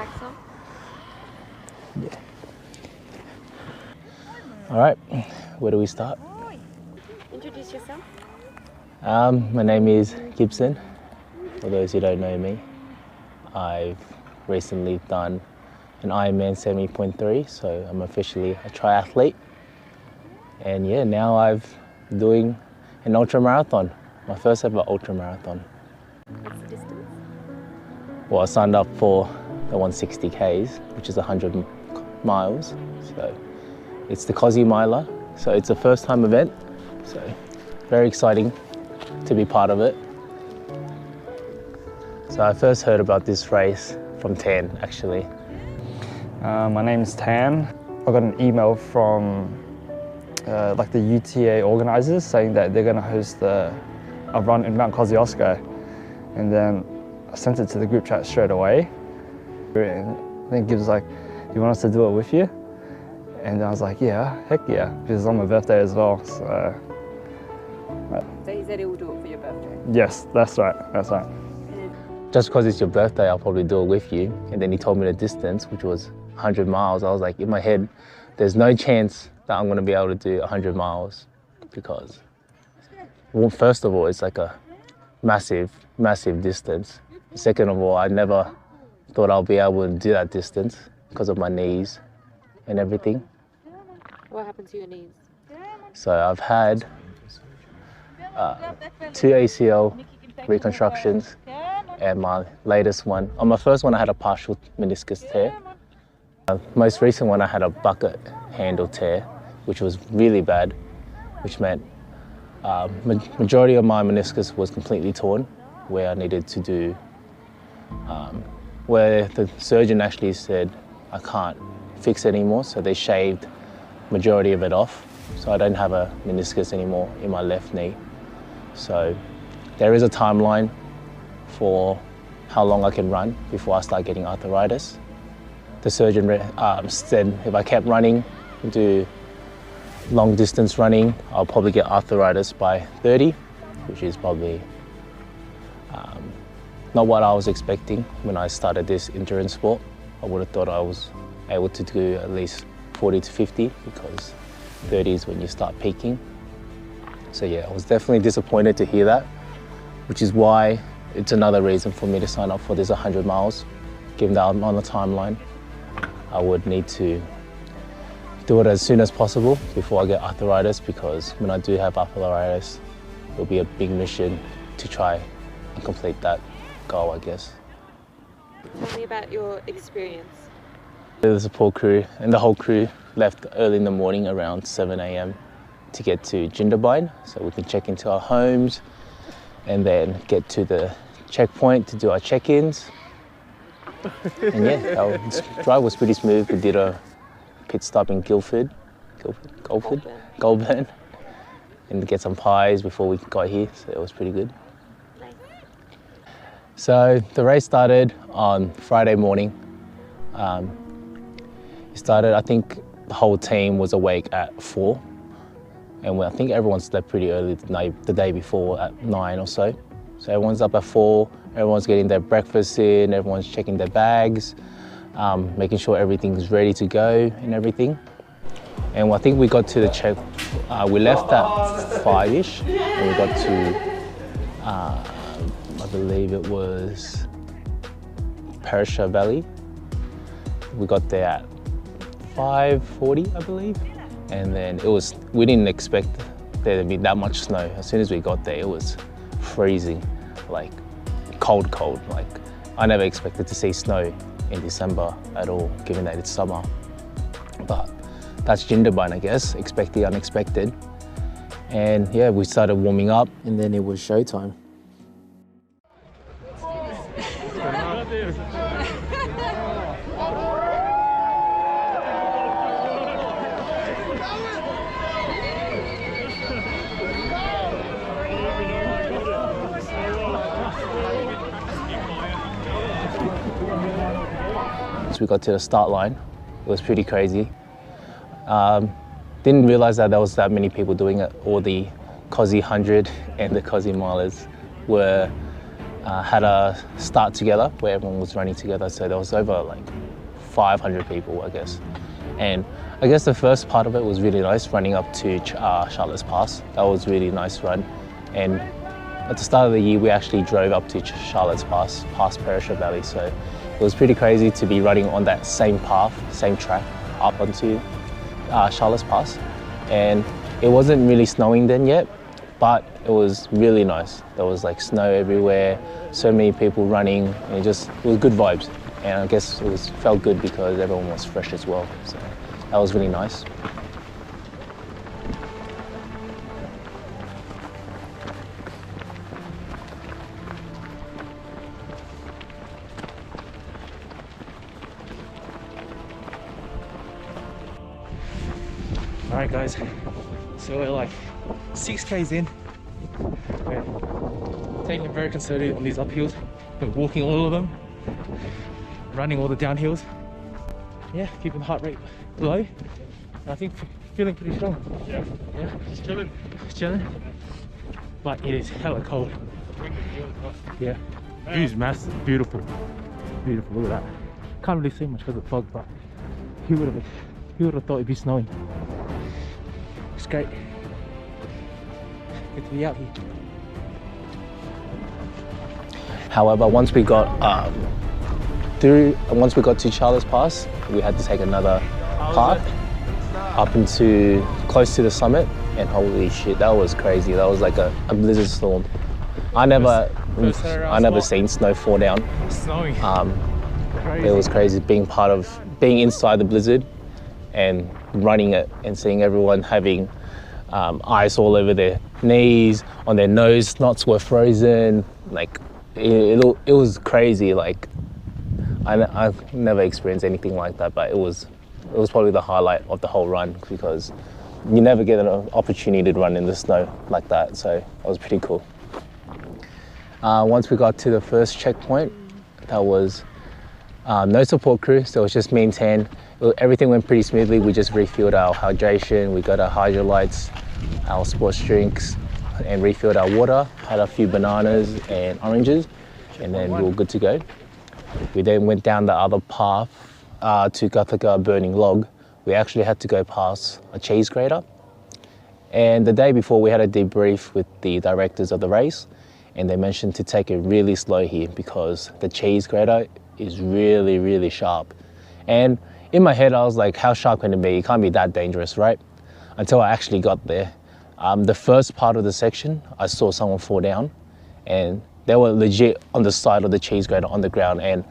mics on? Yeah. All right, where do we start? Introduce yourself. My name is Gibson. For those who don't know me, I've recently done an Ironman 70.3, so I'm officially a triathlete. And yeah, now I'm doing an ultramarathon, my first ever ultramarathon. What's the distance? Well, I signed up for the 160 Ks, which is 100 miles. So it's the Kosciuszko, so it's a first time event. So very exciting to be part of it. So I first heard about this race from Tan, actually. My name's Tan. I got an email from like the UTA organisers saying that they're going to host a run in Mount Kosciuszko, and then I sent it to the group chat straight away. And I think Gibbs was like, "You want us to do it with you?" And I was like, "Yeah, heck yeah," because it's on my birthday as well. So he said he will do it for your birthday. yes, that's right. That's right. Just because it's your birthday, I'll probably do it with you. And then he told me the distance, which was 100 miles. I was like, in my head, there's no chance that I'm going to be able to do 100 miles because, well, first of all, it's like a massive, massive distance. Second of all, I never thought I'll be able to do that distance because of my knees and everything. What happened to your knees? So I've had 2 ACL reconstructions, and my latest one, on my first one I had a partial meniscus tear. Most recent one I had a bucket handle tear, which was really bad, which meant majority of my meniscus was completely torn, where I needed to do, where the surgeon actually said I can't fix it anymore, so they shaved majority of it off, so I don't have a meniscus anymore in my left knee. So there is a timeline for how long I can run before I start getting arthritis. The surgeon said if I kept running, do long distance running, I'll probably get arthritis by 30, which is probably not what I was expecting when I started this endurance sport. I would have thought I was able to do at least 40 to 50 because 30 is when you start peaking. So yeah, I was definitely disappointed to hear that, which is why it's another reason for me to sign up for this 100 miles. Given that I'm on the timeline, I would need to do it as soon as possible before I get arthritis, because when I do have arthritis, it'll be a big mission to try and complete that goal, I guess. Tell me about your experience. The support crew and the whole crew left early in the morning around 7 a.m. to get to Jindabyne so we can check into our homes and then get to the checkpoint to do our check-ins. And yeah, our drive was pretty smooth. We did a pit stop in Goulburn, and get some pies before we got here, so it was pretty good. Nice. So the race started on Friday morning. It started, I think the whole team was awake at 4, and I think everyone slept pretty early the day before at 9 or so. So everyone's up at 4, everyone's getting their breakfast in, everyone's checking their bags, making sure everything's ready to go and everything. And I think we got to the check, we left at 5-ish, and we got to, I believe it was Perisher Valley. We got there at 5:40, I believe. And then we didn't expect there to be that much snow. As soon as we got there, it was freezing, like cold. Like I never expected to see snow in December at all, given that it's summer. But that's Jindabyne, I guess, expect the unexpected. And yeah, we started warming up and then it was showtime. We got to the start line. It was pretty crazy. Didn't realize that there was that many people doing it. All the Kosci 100 and the Kosci milers were had a start together where everyone was running together. So there was over like 500 people, I guess. And I guess the first part of it was really nice, running up to Charlotte's Pass. That was really nice run. And at the start of the year, we actually drove up to Charlotte's Pass, past Perisher Valley. So it was pretty crazy to be running on that same path, same track, up onto Charlotte's Pass. And it wasn't really snowing then yet, but it was really nice. There was like snow everywhere, so many people running, and it was good vibes. And I guess it felt good because everyone was fresh as well. So that was really nice. All right, guys, so we're like 6Ks in. We're taking it very conservative on these uphills. We're walking all of them, running all the downhills. Yeah, keeping the heart rate low. And I think feeling pretty strong. Yeah, just chilling. Just chilling. But it is hella cold. Yeah, view's massive, beautiful. Beautiful, look at that. Can't really see much because of the fog, but who would have thought it'd be snowing? It's great. Good to be out here. However, once we got to Charlotte's Pass, we had to take another path up into close to the summit, and holy shit, that was crazy. That was like a blizzard storm. I never seen snow fall down. Snowing. It was crazy being inside the blizzard and running it and seeing everyone having ice all over their knees, on their nose, knots were frozen. Like it was crazy. Like I've never experienced anything like that, but it was probably the highlight of the whole run because you never get an opportunity to run in the snow like that. So it was pretty cool. Once we got to the first checkpoint, that was no support crew, so it was just me and Tan. Everything went pretty smoothly. We just refilled our hydration, we got our hydrolytes, our sports drinks, and refilled our water, had a few bananas and oranges, and then we were good to go. We then went down the other path to Gathaka Burning Log. We actually had to go past a cheese grater. And the day before, we had a debrief with the directors of the race, and they mentioned to take it really slow here because the cheese grater is really, really sharp. And in my head, I was like, how sharp can it be? It can't be that dangerous, right? Until I actually got there. The first part of the section, I saw someone fall down, and they were legit on the side of the cheese grater on the ground. And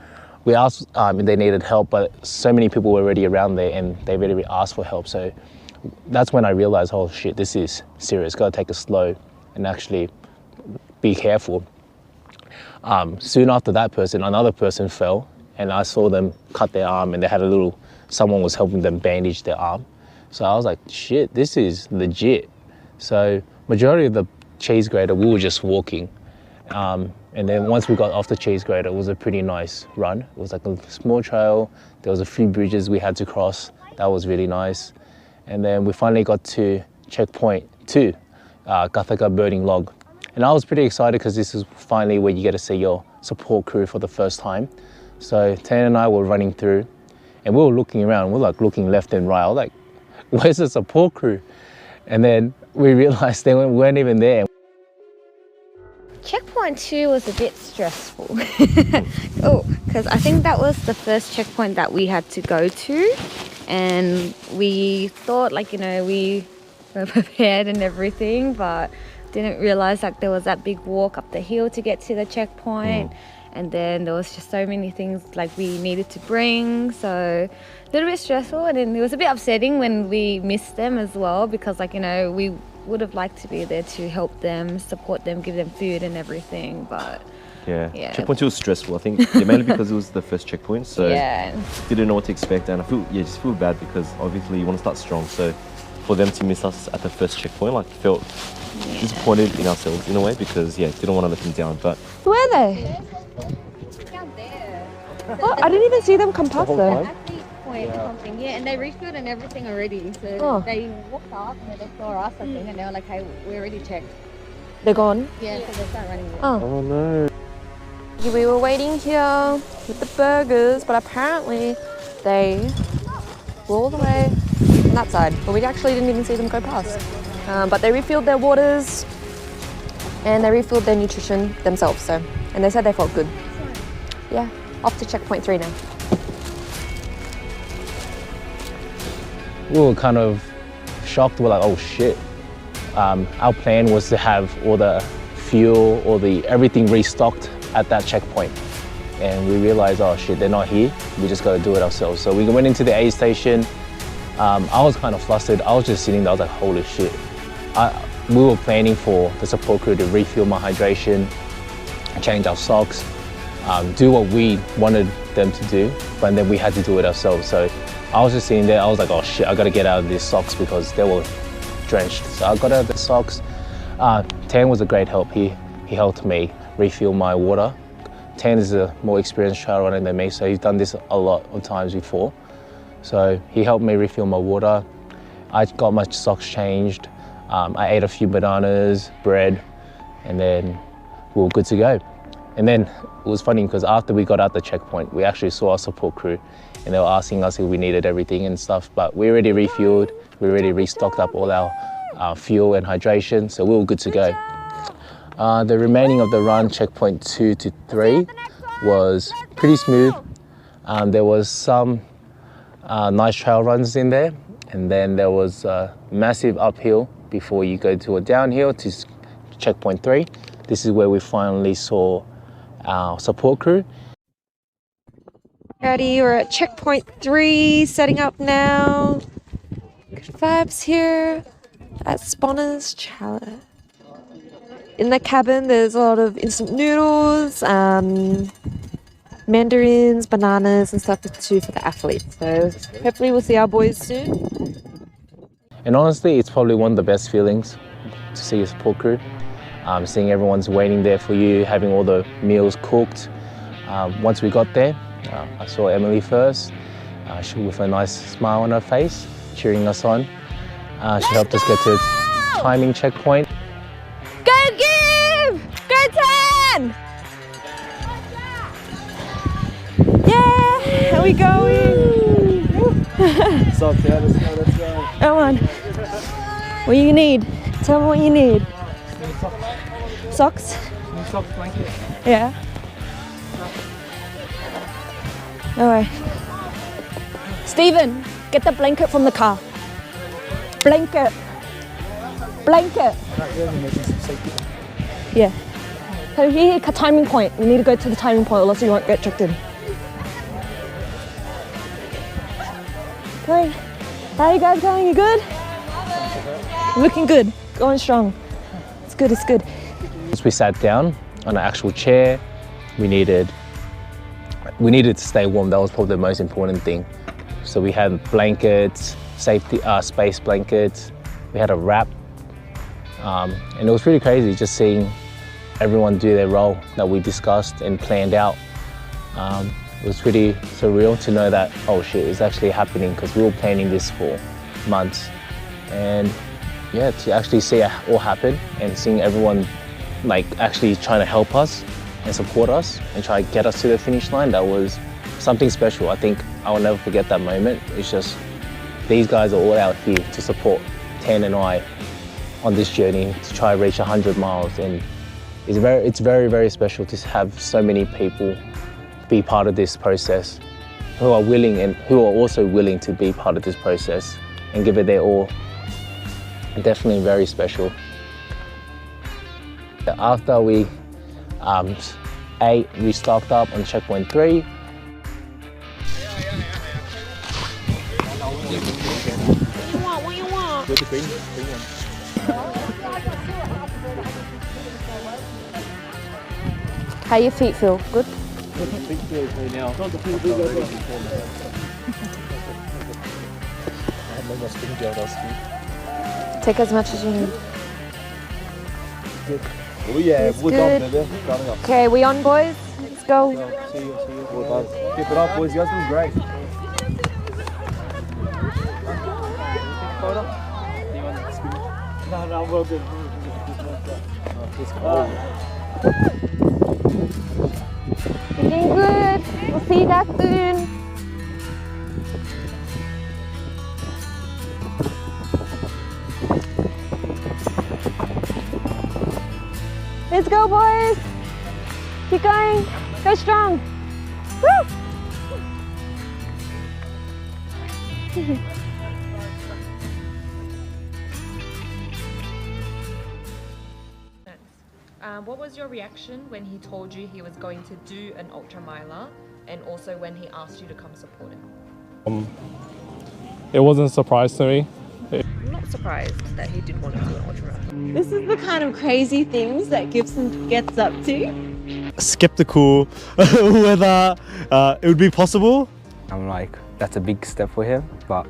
we asked if they needed help, but so many people were already around there and they already asked for help. So that's when I realized, oh shit, this is serious. Gotta take it slow and actually be careful. Soon after that person, another person fell, and I saw them cut their arm, and they had someone was helping them bandage their arm. So I was like, shit, this is legit. So majority of the cheese grater, we were just walking. And then once we got off the cheese grater, it was a pretty nice run. It was like a small trail. There was a few bridges we had to cross. That was really nice. And then we finally got to checkpoint 2, Gathaka Burning Log. And I was pretty excited because this is finally where you get to see your support crew for the first time. So Tan and I were running through, and we were looking around. We're like looking left and right. I was like, where's the support crew? And then we realized they weren't even there. Checkpoint 2 was a bit stressful. Because I think that was the first checkpoint that we had to go to, and we thought we were prepared and everything, but didn't realize there was that big walk up the hill to get to the checkpoint. And then there was just so many things we needed to bring, so a little bit stressful, and then it was a bit upsetting when we missed them as well, because we would have liked to be there to help them, support them, give them food and everything, but yeah. Checkpoint 2 was stressful, I think, mainly because it was the first checkpoint, so didn't know what to expect, and I just feel bad because obviously you want to start strong, so for them to miss us at the first checkpoint, felt disappointed in ourselves in a way, because didn't want to let them down. But where are they? Down there. Oh, I didn't even see them come past there. Athlete point or something, and they refilled and everything already. So they walked up and they saw us, I think, and they were like, hey, we already checked. They're gone? Yeah, so they started running away. Oh. oh no. We were waiting here with the burgers, but apparently they were all the way on that side, but we actually didn't even see them go past. But they refilled their waters and they refilled their nutrition themselves, and they said they felt good. Yeah, off to checkpoint 3 now. We were kind of shocked. We're like, oh shit. Our plan was to have all the fuel or everything restocked at that checkpoint. And we realized, oh shit, they're not here. We just gotta do it ourselves. So we went into the aid station. I was kind of flustered. I was just sitting there, I was like, holy shit. We were planning for the support crew to refill my hydration, change our socks, do what we wanted them to do, but then we had to do it ourselves. So I was just sitting there, I was like, oh shit, I gotta get out of these socks because they were drenched. So I got out of the socks. Tan was a great help. He helped me refill my water. Tan is a more experienced trail runner than me, so he's done this a lot of times before. So he helped me refill my water. I got my socks changed. I ate a few bananas, bread, and then we were good to go. And then it was funny because after we got out the checkpoint, we actually saw our support crew and they were asking us if we needed everything and stuff, but we already refueled, we already restocked up all our fuel and hydration, so we were good to go. The remaining of the run, checkpoint 2 to 3, was pretty smooth. There was some nice trail runs in there, and then there was a massive uphill before you go to a downhill to checkpoint 3. This is where we finally saw our support crew. Ready, we're at checkpoint 3, setting up now. Good vibes here at Sponner's Chalet. In the cabin, there's a lot of instant noodles, mandarins, bananas, and stuff too for the athletes. So hopefully we'll see our boys soon. And honestly, it's probably one of the best feelings to see your support crew. Seeing everyone's waiting there for you, having all the meals cooked. Once we got there, I saw Emily first, she with a nice smile on her face, cheering us on. She helped us get to the timing checkpoint. Go Give! Go Tan! Yeah! Are we going? What's up, Dad? Let's go. Come on. What do you need? Tell me what you need. Socks? Socks, blanket. Yeah. Alright. Stephen, get the blanket from the car. Blanket. Blanket. Yeah. So here, a timing point. We need to go to the timing point, or else you won't get checked in. Okay. How are you guys going? You good? Looking good. Going strong. It's good, it's good. Once we sat down on an actual chair, we needed to stay warm. That was probably the most important thing. So we had blankets, safety, space blankets. We had a wrap. And it was pretty crazy just seeing everyone do their role that we discussed and planned out. It was pretty surreal to know that, oh shit, it's actually happening, because we were planning this for months. And yeah, to actually see it all happen and seeing everyone like actually trying to help us and support us and try to get us to the finish line, that was something special. I think I will never forget that moment. It's just, these guys are all out here to support Tan and I on this journey to try to reach 100 miles. And it's very, very special to have so many people be part of this process, who are willing and who are also willing to be part of this process and give it their all. Definitely very special. After we ate, we stocked up on checkpoint 3. What you want? With the green one. How your feet feel? Good? Take as much as you need. Oh yeah, well done, baby. Okay, we on, boys? Let's go. See you. Well done. Keep it up, boys. You guys doing great. No, we'll do. You're doing good. We'll see you guys soon. Let's go, boys. Keep going. Go strong. Woo! What was your reaction when he told you he was going to do an ultramiler, and also when he asked you to come support him? It wasn't a surprise to me. I'm not surprised that he did want to do an ultramarathon. This is the kind of crazy things that Gibson gets up to. Skeptical whether it would be possible. I'm like, that's a big step for him, but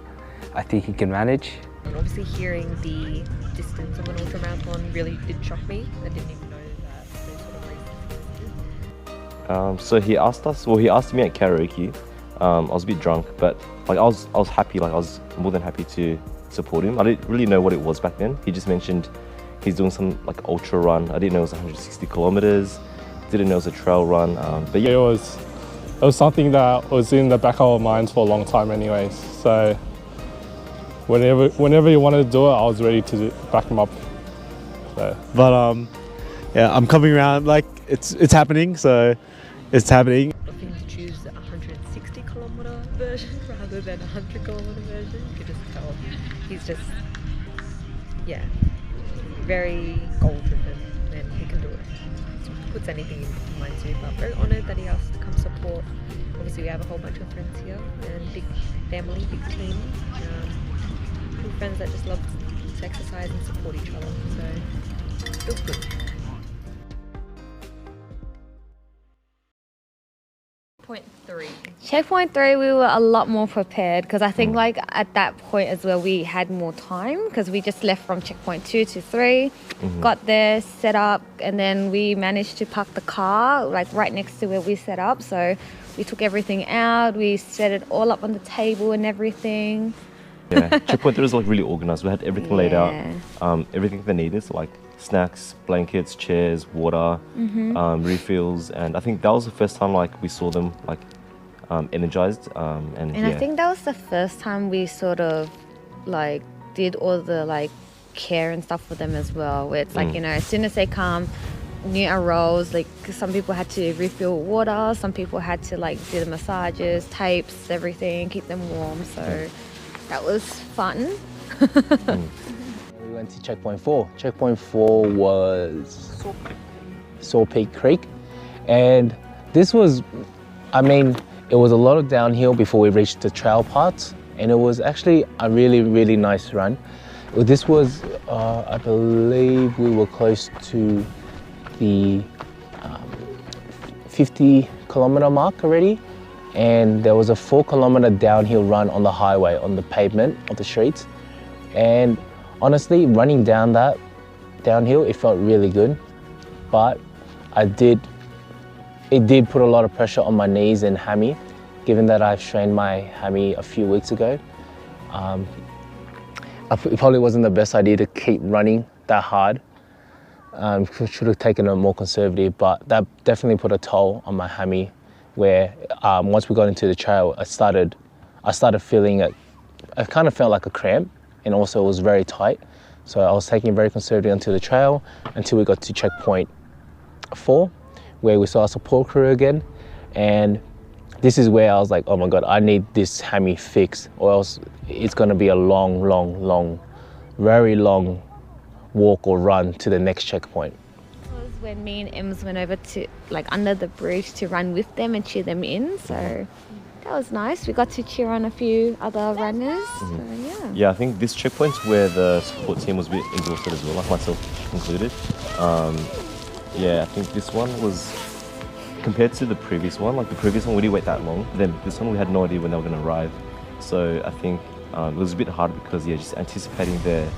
I think he can manage. And obviously hearing the distance of an ultramarathon really did shock me. I didn't even know that those sort of races existed. So he asked us, well, he asked me at karaoke. I was a bit drunk, but like I was happy, like I was more than happy to support him. I didn't really know what it was back then. He just mentioned he's doing some like ultra run. I didn't know it was 160 kilometers. Didn't know it was a trail run. But yeah, It was something that was in the back of our minds for a long time anyways. So whenever he wanted to do it, I was ready to back him up. So. But yeah, I'm coming around. Like it's happening. So it's happening. For him to choose the 160 kilometer version rather than a 100 kilometer version, you could just tell he's just, yeah, very goal driven, and he can do it. He puts anything in mind to, but very honoured that he asked to come support. Obviously we have a whole bunch of friends here, and big family, big team, good friends that just love to exercise and support each other, so it feels good. Point 3. Checkpoint 3, we were a lot more prepared because I think like at that point as well we had more time because we just left from checkpoint 2 to 3, got there, set up, and then we managed to park the car like right next to where we set up. So we took everything out, we set it all up on the table and everything. yeah, checkpoint 3 was like really organized. We had everything laid out, everything they needed, so like snacks, blankets, chairs, water, refills, and I think that was the first time like we saw them like energized. And yeah. I think that was the first time we sort of like did all the like care and stuff for them as well, where it's like, you know, as soon as they come, new roles, like some people had to refill water, some people had to like do the massages, tapes, everything, keep them warm. So that was fun. We went to checkpoint 4. Checkpoint 4 was Saw Peak Creek, and this was, I mean, it was a lot of downhill before we reached the trail parts, and it was actually a really, really nice run. This was, I believe we were close to the 50 kilometer mark already, and there was a 4 kilometer downhill run on the highway, on the pavement of the streets. And honestly, running down that downhill, it felt really good, but it did put a lot of pressure on my knees and hammy, given that I strained my hammy a few weeks ago. It probably wasn't the best idea to keep running that hard. Should have taken a more conservative, but that definitely put a toll on my hammy, where once we got into the trail, I started feeling it. I kind of felt like a cramp, and also it was very tight. So I was taking it very conservative until the trail, until we got to checkpoint 4, where we saw a support crew again. And this is where I was like, oh my God, I need this hammy fixed, or else it's gonna be a long, very long walk or run to the next checkpoint. It was when me and Ems went over to like under the bridge to run with them and cheer them in. So that was nice. We got to cheer on a few other runners. So, yeah. Yeah, I think this checkpoint's where the support team was a bit exhausted as well, like myself included. Yeah, I think this one was, compared to the previous one, like the previous one we didn't wait that long, then this one we had no idea when they were going to arrive. So I think it was a bit hard because, yeah, just anticipating their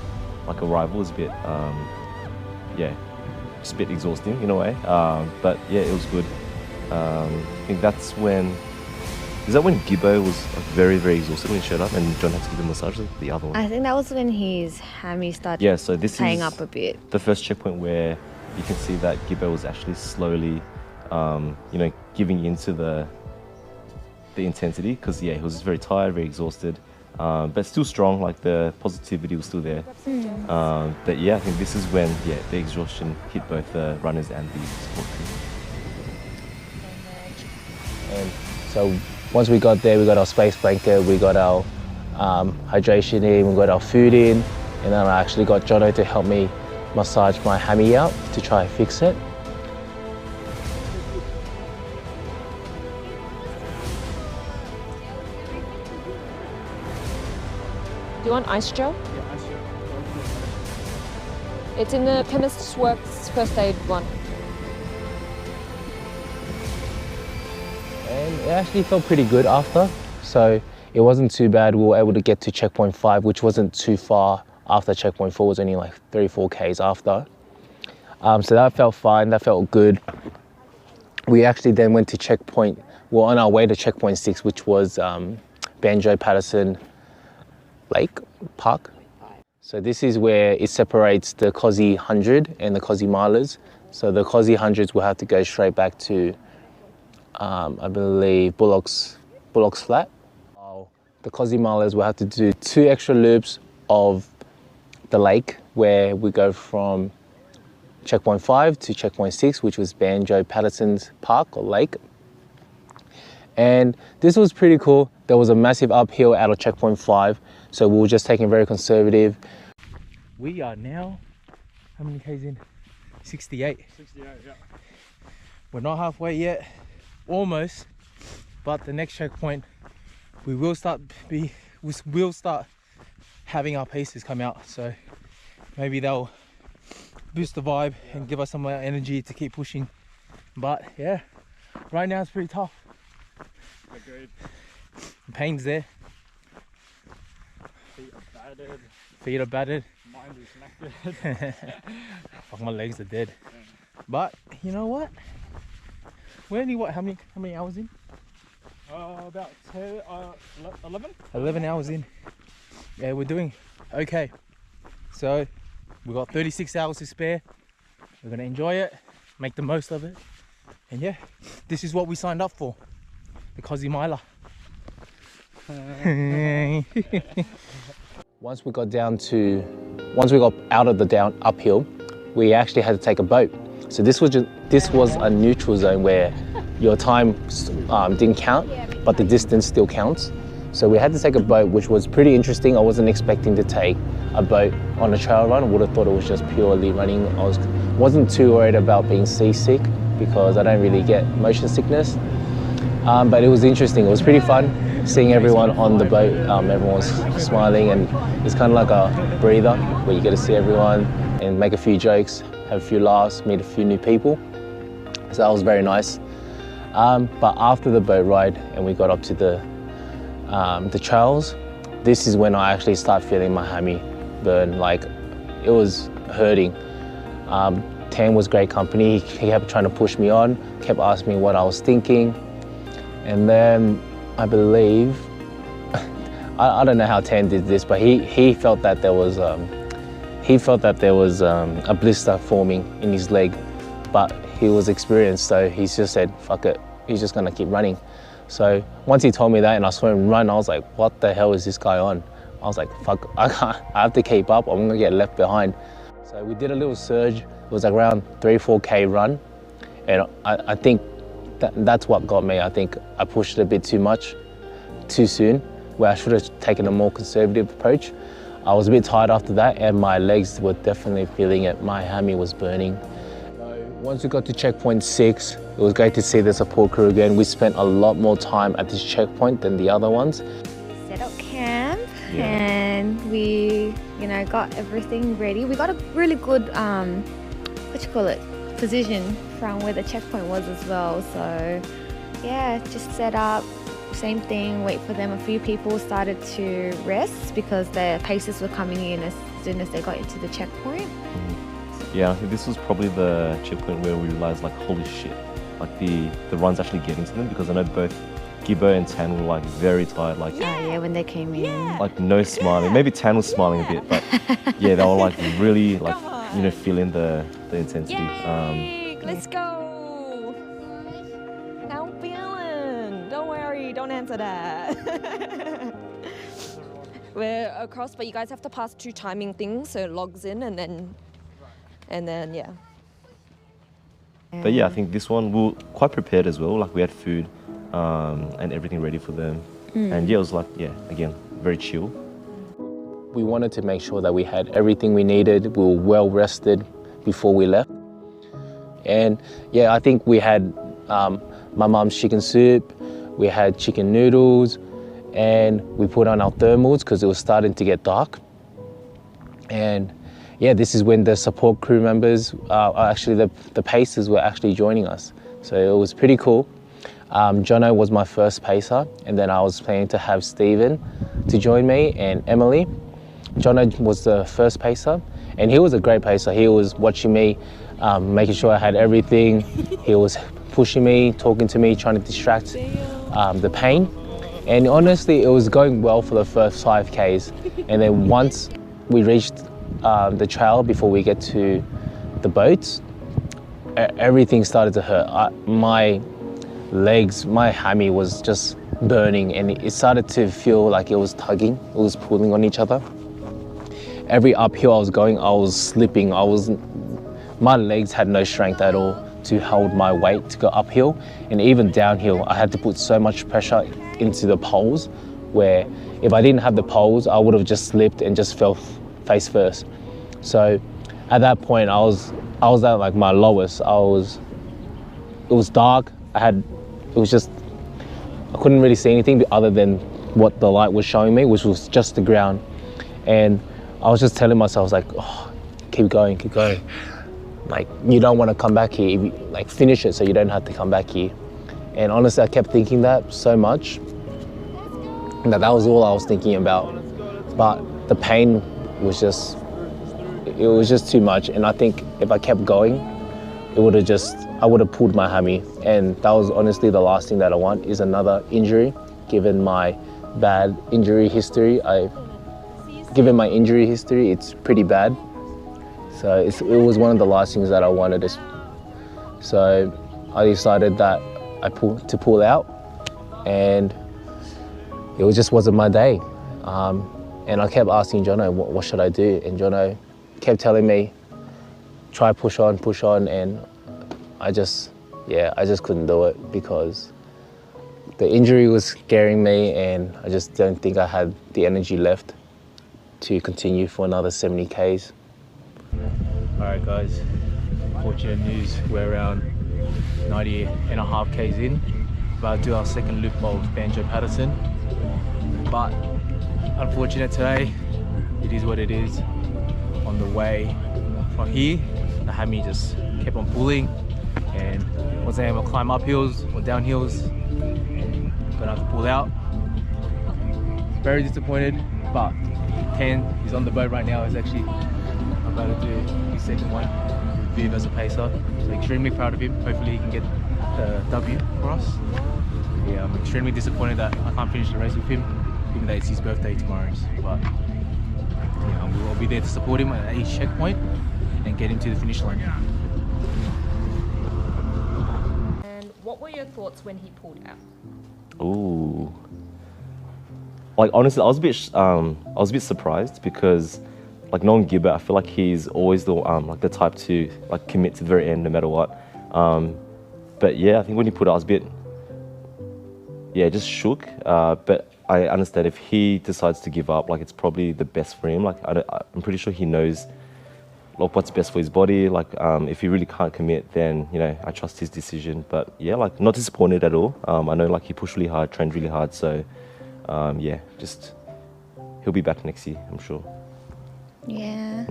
like arrival was a bit, yeah, just a bit exhausting in a way. But yeah, it was good. I think that's when, is that when Gibbo was like very, very exhausted when he showed up and John had to give him a massage, like the other one? I think that was when his hammy started so this playing is up a bit. the first checkpoint where you can see that Gibbo was actually slowly you know, giving into the intensity, because yeah, he was just very tired, very exhausted, but still strong. Like the positivity was still there. But yeah, I think this is when the exhaustion hit both the runners and the support crew. And so once we got there, we got our space blanket, we got our hydration in, we got our food in, and then I actually got Jono to help me massage my hammy out to try and fix it. Do you want ice gel? Yeah, ice gel. It's in the Chemist's Works first aid one. And it actually felt pretty good after, so it wasn't too bad. We were able to get to checkpoint 5, which wasn't too far after checkpoint 4, was only like 3-4 Ks after. So that felt fine, that felt good. We actually then went to checkpoint, well, on our way to checkpoint 6, which was Banjo Patterson Lake Park. So this is where it separates the Kosci 100 and the Kosci milers. So the Kosci 100s will have to go straight back to, I believe, Bullock's Flat. The Kosci milers will have to do 2 extra loops of the lake, where we go from checkpoint 5 to checkpoint 6, which was Banjo Patterson's Park or Lake. And this was pretty cool. There was a massive uphill out of checkpoint 5, so we were just taking very conservative. We are now, how many Ks in? 68. 68, yeah. We're not halfway yet, almost, but the next checkpoint, we will start having our paces come out, so maybe they'll boost the vibe and give us some more energy to keep pushing. But yeah, right now it's pretty tough. Agreed. The pain's there. Feet are battered. Feet are battered. Mind is knackered. Fuck, my legs are dead. But you know what? We're only how many hours in? About 11? 11 hours in. Yeah, we're doing okay. So we've got 36 hours to spare. We're gonna enjoy it, make the most of it. And yeah, this is what we signed up for. The Kosci Miler. Once we got out of the down uphill, we actually had to take a boat. So this was a neutral zone where your time didn't count, but the distance still counts. So we had to take a boat, which was pretty interesting. I wasn't expecting to take a boat on a trail run. I would have thought it was just purely running. I wasn't too worried about being seasick because I don't really get motion sickness. But it was interesting. It was pretty fun seeing everyone on the boat. Everyone was smiling, and it's kind of like a breather where you get to see everyone and make a few jokes, have a few laughs, meet a few new people. So that was very nice. But after the boat ride and we got up to the trails, this is when I actually start feeling my hammy burn. Like, it was hurting. Tan was great company. He kept trying to push me on, kept asking me what I was thinking. And then I believe, I don't know how Tan did this, but he felt that there was a blister forming in his leg, but he was experienced, so he just said, fuck it, he's just gonna keep running. So once he told me that and I saw him run, I was like, what the hell is this guy on? I was like, fuck, I have to keep up, I'm gonna get left behind. So we did a little surge. It was like around 3-4 K run, and I think that's what got me. I think I pushed it a bit too much, too soon, where I should have taken a more conservative approach. I was a bit tired after that, and my legs were definitely feeling it. My hammy was burning. Once we got to checkpoint 6, it was great to see the support crew again. We spent a lot more time at this checkpoint than the other ones. Set up camp, and we, got everything ready. We got a really good, position from where the checkpoint was as well. So yeah, just set up, same thing, wait for them. A few people started to rest because their paces were coming in as soon as they got into the checkpoint. Yeah, I think this was probably the checkpoint where we realized, like, holy shit, like the run's actually getting to them, because I know both Gibbo and Tan were like very tired, like when they came in, like no smiling. Maybe Tan was smiling a bit, but yeah, they were like really like feeling the intensity. Let's go. answer that. We're across, but you guys have to pass 2 timing things, so it logs in and then yeah. But yeah, I think this one we were quite prepared as well. Like we had food and everything ready for them. And yeah, it was like, yeah, again, very chill. We wanted to make sure that we had everything we needed. We were well rested before we left. And yeah, I think we had my mum's chicken soup, we had chicken noodles, and we put on our thermals because it was starting to get dark. And yeah, this is when the support crew members, actually the pacers were actually joining us. So it was pretty cool. Jono was my first pacer, and then I was planning to have Stephen to join me and Emily. Jono was the first pacer, and he was a great pacer. He was watching me, making sure I had everything. He was pushing me, talking to me, trying to distract the pain. And honestly, it was going well for the first 5Ks. And then once we reached the trail before we get to the boats, everything started to hurt. My legs, my hammy was just burning, and it started to feel like it was tugging, it was pulling on each other. Every uphill I was going, I was slipping. My legs had no strength at all to hold my weight to go uphill, and even downhill I had to put so much pressure into the poles, where if I didn't have the poles I would have just slipped and just fell face first. So at that point I was at like my lowest. It was dark. I couldn't really see anything other than what the light was showing me, which was just the ground. And I was just telling myself, I was like, oh, keep going. Like, you don't want to come back here. Like, finish it so you don't have to come back here. And honestly, I kept thinking that so much that was all I was thinking about. But the pain was just too much. And I think if I kept going, I would have pulled my hammy. And that was honestly the last thing that I want, is another injury. Given my bad injury history, it's pretty bad. So it was one of the last things that I wanted. So I decided that to pull out, and it just wasn't my day. And I kept asking Jono, what should I do? And Jono kept telling me, try push on, and I just couldn't do it because the injury was scaring me, and I just don't think I had the energy left to continue for another 70 Ks. Alright guys, fortunate news, we're around 90.5 Ks in, about to do our second loop of Banjo Patterson. But unfortunate today, it is what it is. On the way from here, the hammy just kept on pulling, and wasn't able to climb up hills or down hills. Gonna have to pull out. Very disappointed, but Ken is on the boat right now. He's actually about to do his second one with Viv as a pacer. So extremely proud of him. Hopefully he can get the W for us. Yeah, I'm extremely disappointed that I can't finish the race with him, even though it's his birthday tomorrow. But yeah, we'll be there to support him at each checkpoint and get him to the finish line. And what were your thoughts when he pulled out? Ooh. Like honestly, I was a bit surprised because, like, knowing Gilbert, I feel like he's always the type to like commit to the very end no matter what. But yeah, I think when he pulled out, I was a bit, just shook. But I understand if he decides to give up, like, it's probably the best for him. Like I'm pretty sure he knows like what's best for his body. Like if he really can't commit, then I trust his decision. But yeah, like, not disappointed at all. I know, like, he pushed really hard, trained really hard, so just he'll be back next year, I'm sure. Yeah,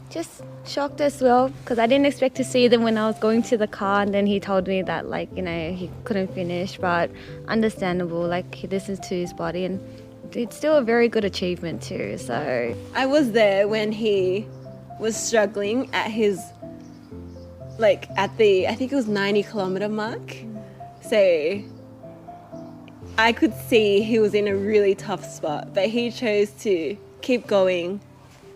just shocked as well, because I didn't expect to see them when I was going to the car, and then he told me that, like, he couldn't finish, but understandable, like, he listens to his body, and it's still a very good achievement too. So I was there when he was struggling at his, like, at the, I think it was 90-kilometer mark. So I could see he was in a really tough spot, but he chose to keep going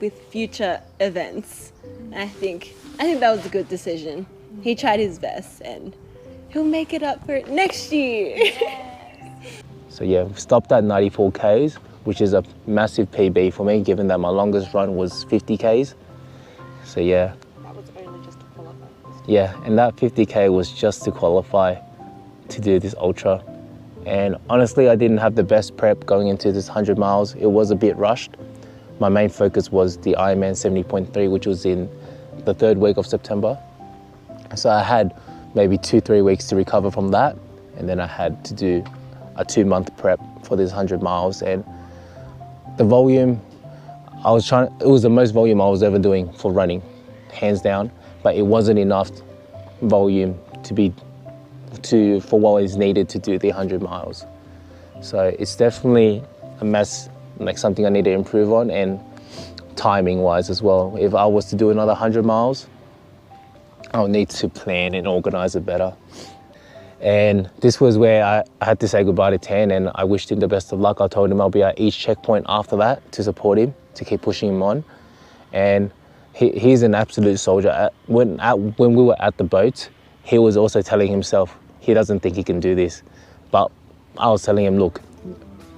with future events. I think that was a good decision. He tried his best, and he'll make it up for it next year. So yeah, we stopped at 94 Ks, which is a massive PB for me, given that my longest run was 50 Ks. So yeah. That was only just to qualify. Yeah, and that 50K was just to qualify to do this ultra. And honestly, I didn't have the best prep going into this 100 miles. It was a bit rushed. My main focus was the Ironman 70.3, which was in the 3rd week of September. So I had maybe 2-3 weeks to recover from that. And then I had to do a 2-month prep for this 100 miles. And the volume, it was the most volume I was ever doing for running, hands down, but it wasn't enough volume for what is needed to do the 100 miles. So it's definitely a mess, like something I need to improve on, and timing wise as well. If I was to do another 100 miles, I'll need to plan and organize it better. And this was where I had to say goodbye to Tan, and I wished him the best of luck. I told him I'll be at each checkpoint after that to support him, to keep pushing him on. And he's an absolute soldier. When we were at the boat, he was also telling himself he doesn't think he can do this. But I was telling him, look,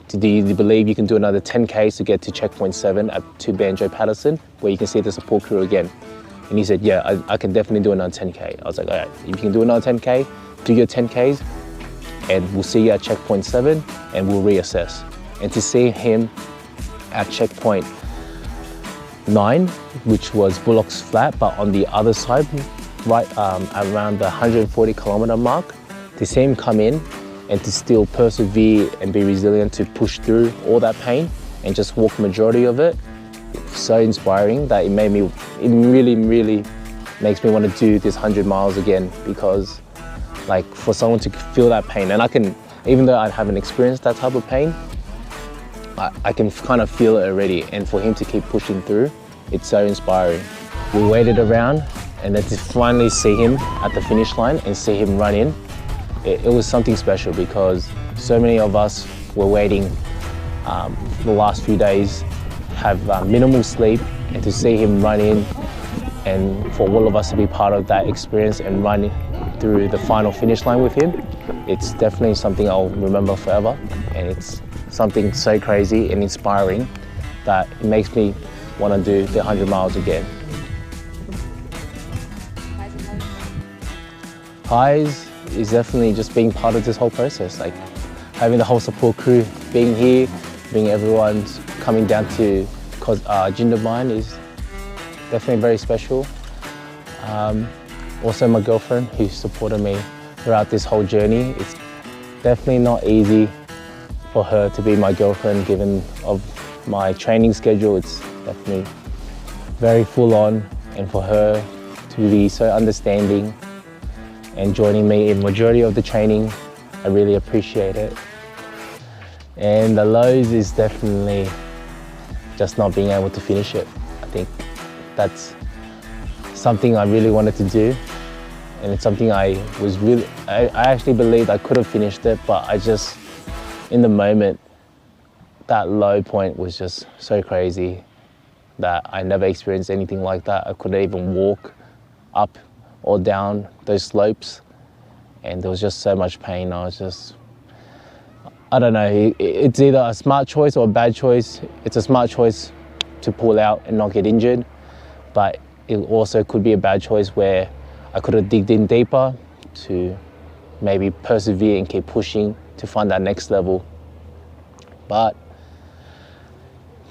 do you believe you can do another 10Ks to get to checkpoint 7 to Banjo Patterson, where you can see the support crew again? And he said, yeah, I can definitely do another 10K. I was like, all right, if you can do another 10K, do your 10Ks, and we'll see you at checkpoint 7, and we'll reassess. And to see him at checkpoint 9, which was Bullock's Flat, but on the other side, right around the 140 kilometer mark, to see him come in and to still persevere and be resilient to push through all that pain and just walk majority of it, so inspiring that it really makes me want to do this 100 miles again, because like for someone to feel that pain, and I can, even though I haven't experienced that type of pain, I can kind of feel it already, and for him to keep pushing through, it's so inspiring. We waited around, and then to finally see him at the finish line and see him run in, it was something special, because so many of us were waiting the last few days, have minimal sleep, and to see him run in, and for all of us to be part of that experience and run through the final finish line with him, it's definitely something I'll remember forever. And it's something so crazy and inspiring that it makes me want to do the 100 miles again. Highs is definitely just being part of this whole process, like having the whole support crew being here, being everyone's coming down to Jindabyne is definitely very special. Also my girlfriend, who supported me throughout this whole journey. It's definitely not easy for her to be my girlfriend, given of my training schedule. It's definitely very full on, and for her to be so understanding and joining me in majority of the training, I really appreciate it. And the lows is definitely just not being able to finish it. I think that's something I really wanted to do, and it's something I actually believed I could have finished it, but I just, in the moment, that low point was just so crazy that I never experienced anything like that. I couldn't even walk up or down those slopes, and there was just so much pain. I don't know, it's either a smart choice or a bad choice. It's a smart choice to pull out and not get injured, but it also could be a bad choice where I could have digged in deeper to maybe persevere and keep pushing to find that next level. But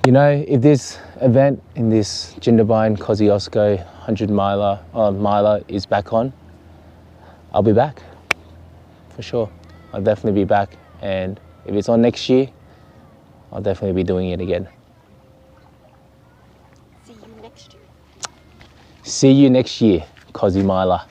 you know, if this event in this Jindabyne Kosciuszko 100 miler is back on, I'll be back for sure. I'll definitely be back, and if it's on next year, I'll definitely be doing it again. See you next year. See you next year, Kosciuszko.